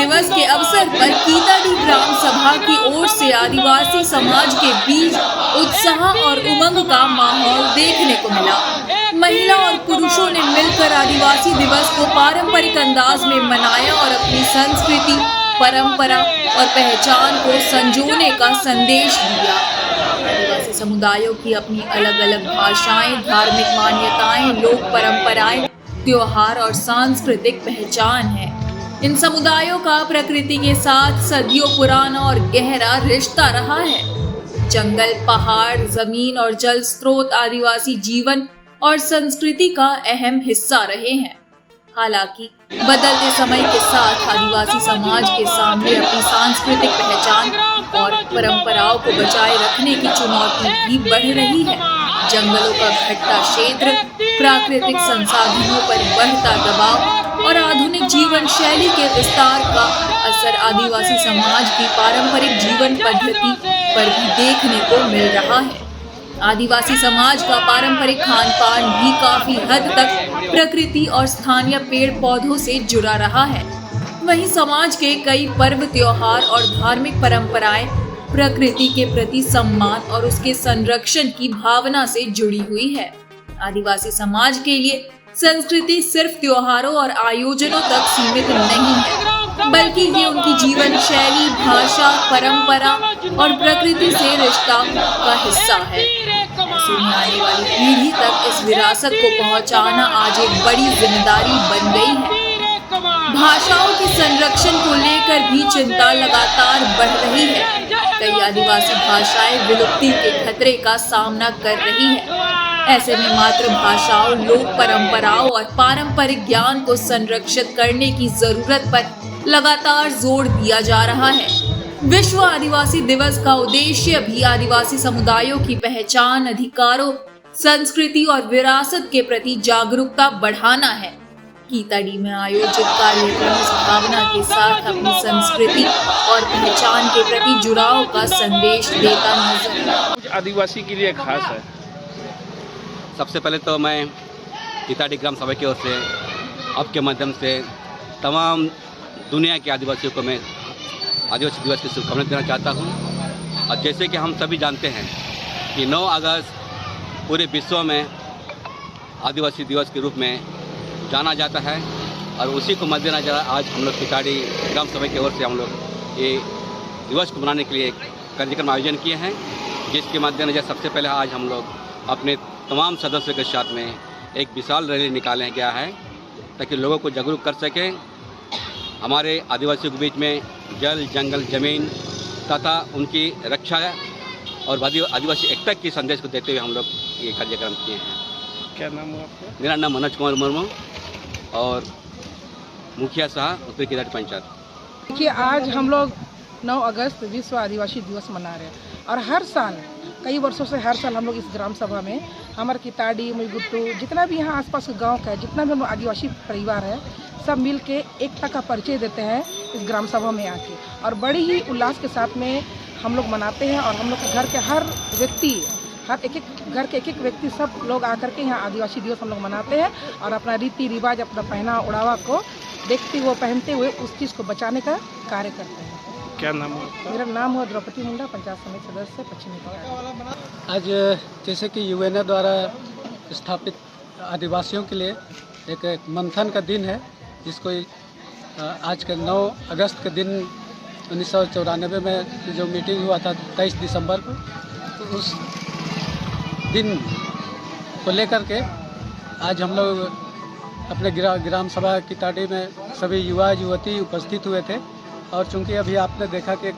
दिवस के अवसर पर कीताडी ग्राम सभा की ओर से आदिवासी समाज के बीच उत्साह और उमंग का माहौल देखने को मिला। महिला और पुरुषों ने मिलकर आदिवासी दिवस को पारंपरिक अंदाज में मनाया और अपनी संस्कृति, परंपरा और पहचान को संजोने का संदेश दिया। आदिवासी समुदायों की अपनी अलग अलग भाषाएं, धार्मिक मान्यताएं, लोक परंपराएं, त्योहार और सांस्कृतिक पहचान है। इन समुदायों का प्रकृति के साथ सदियों पुराना और गहरा रिश्ता रहा है। जंगल, पहाड़, जमीन और जल स्रोत आदिवासी जीवन और संस्कृति का अहम हिस्सा रहे हैं। हालांकि बदलते समय के साथ आदिवासी समाज के सामने अपनी सांस्कृतिक पहचान और परंपराओं को बचाए रखने की चुनौती भी बढ़ रही है। जंगलों का घटता क्षेत्र, प्राकृतिक संसाधनों पर बढ़ता दबाव और आधुनिक जीवन शैली के विस्तार का असर आदिवासी समाज की पारंपरिक जीवन पद्धति पर भी देखने को मिल रहा है। आदिवासी समाज का पारंपरिक खान पान भी काफी हद तक प्रकृति और स्थानीय पेड़ पौधों से जुड़ा रहा है। वहीं समाज के कई पर्व, त्योहार और धार्मिक परंपराएं प्रकृति के प्रति सम्मान और उसके संरक्षण की भावना से जुड़ी हुई है। आदिवासी समाज के लिए संस्कृति सिर्फ त्योहारों और आयोजनों तक सीमित नहीं है, बल्कि ये उनकी जीवन शैली, भाषा, परंपरा और प्रकृति से रिश्ता का हिस्सा है। ऐसे में आने वाली पीढ़ी तक इस विरासत को पहुंचाना आज एक बड़ी जिम्मेदारी बन गई है। भाषाओं के संरक्षण को लेकर भी चिंता लगातार बढ़ रही है। कई आदिवासी भाषाएं विलुप्ति के खतरे का सामना कर रही है। ऐसे में मातृभाषाओं, लोक परंपराओं और पारंपरिक ज्ञान को संरक्षित करने की जरूरत पर लगातार जोर दिया जा रहा है। विश्व आदिवासी दिवस का उद्देश्य भी आदिवासी समुदायों की पहचान, अधिकारों, संस्कृति और विरासत के प्रति जागरूकता बढ़ाना है। कीताडी में आयोजित कार्यक्रम इस भावना के साथ अपनी संस्कृति और पहचान के प्रति जुड़ाव का संदेश देता नजर आदिवासी के लिए खास है। सबसे पहले तो मैं कीताडी ग्राम सभा की ओर से आपके माध्यम से तमाम दुनिया के आदिवासियों को मैं आदिवासी दिवस की शुभकामनाएं देना चाहता हूं। और जैसे कि हम सभी जानते हैं कि 9 अगस्त पूरे विश्व में आदिवासी दिवस के रूप में जाना जाता है और उसी को मद्देनजर आज हम लोग कीताडी ग्राम सभा की ओर से हम लोग ये दिवस को मनाने के लिए एक कार्यक्रम आयोजन किए हैं, जिसके मद्देनजर सबसे पहले आज हम लोग अपने तमाम सदस्यों के साथ में एक विशाल रैली निकाला गया है ताकि लोगों को जागरूक कर सकें। हमारे आदिवासियों के बीच में जल, जंगल, ज़मीन तथा उनकी रक्षा और आदिवासी एकता की संदेश को देते हुए हम लोग ये कार्यक्रम किए हैं। क्या नाम है आपका? मेरा नाम मनोज कुमार मुर्मू और मुखिया साहब उत्तरी कीताडी पंचायत। देखिए, आज हम लोग 9 अगस्त विश्व आदिवासी दिवस मना रहे हैं और हर साल, कई वर्षों से हर साल हम लोग इस ग्राम सभा में हमारे कीताडी, मुईगुट्टू, जितना भी यहाँ आसपास के गांव का है, जितना भी हम आदिवासी परिवार है, सब मिल के एकता का परिचय देते हैं इस ग्राम सभा में आके और बड़ी ही उल्लास के साथ में हम लोग मनाते हैं। और हम लोग के घर के हर व्यक्ति, हर एक घर के एक व्यक्ति, सब लोग आकर के यहाँ आदिवासी दिवस हम लोग मनाते हैं और अपना रीति रिवाज, अपना पहना उड़ावा को देखते हुए, पहनते हुए उस चीज़ को बचाने का कार्य करते हैं। क्या नाम है आपका? मेरा नाम हुआ द्रौपदी मुंडा, पंचायत समिति सदस्य पश्चिमी कीताडी। आज जैसे कि यूएनए द्वारा स्थापित आदिवासियों के लिए एक मंथन का दिन है, जिसको आज के 9 अगस्त के दिन 1994 में जो मीटिंग हुआ था 23 दिसंबर को, तो उस दिन को लेकर के आज हम लोग अपने ग्राम सभा कीताडी में सभी युवा युवती उपस्थित हुए थे। और चूंकि अभी आपने देखा कि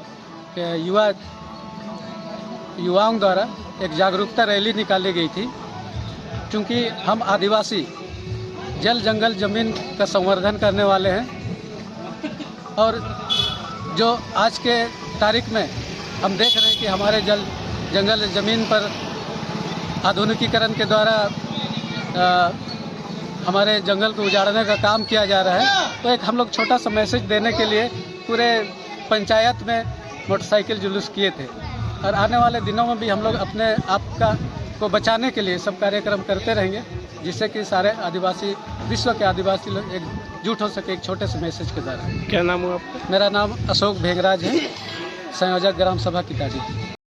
युवाओं द्वारा एक जागरूकता रैली निकाली गई थी। चूंकि हम आदिवासी जल, जंगल, ज़मीन का संवर्धन करने वाले हैं और जो आज के तारीख में हम देख रहे हैं कि हमारे जल, जंगल, ज़मीन पर आधुनिकीकरण के द्वारा हमारे जंगल को उजाड़ने का काम किया जा रहा है। तो एक हम लोग छोटा सा मैसेज देने के लिए पूरे पंचायत में मोटरसाइकिल जुलूस किए थे और आने वाले दिनों में भी हम लोग अपने आप को बचाने के लिए सब कार्यक्रम करते रहेंगे, जिससे कि सारे आदिवासी, विश्व के आदिवासी लोग एक एकजुट हो सके एक छोटे से मैसेज के द्वारा। क्या नाम हुआ आपका? मेरा नाम अशोक भेंगराज है, संयोजक ग्राम सभा किताड़ी।